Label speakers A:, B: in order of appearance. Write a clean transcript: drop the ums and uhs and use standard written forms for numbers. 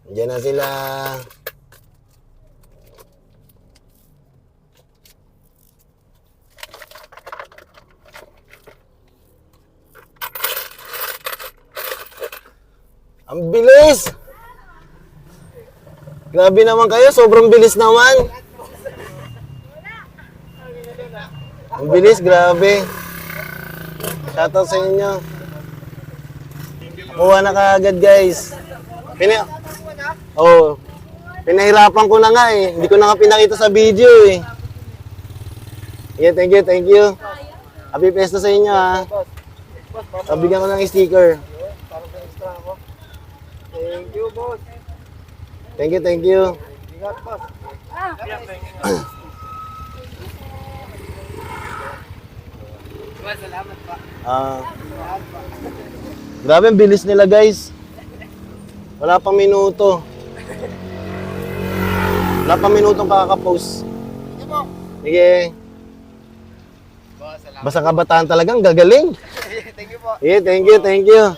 A: Diyan na sila. Ang bilis! Grabe naman kayo, sobrang bilis naman. Ang bilis, grabe. Shoutout sa inyo. Kuha na kaagad, guys. Pinahirapan ko na nga eh. Hindi ko na nga pinakita sa video eh. Yeah, thank you, thank you. Happy Fiesta sa inyo ha. Pabigyan ko ng sticker.
B: Thank you, boss.
A: Thank you, thank you.
B: Ingat, boss. Salamat pa.
A: Grabe, ang bilis nila guys. Wala pang minuto. Wala pang minutong kakaka-post. Sige. Basta kabataan talagang gagaling.
B: Thank you po.
A: Yeah, thank you, thank you.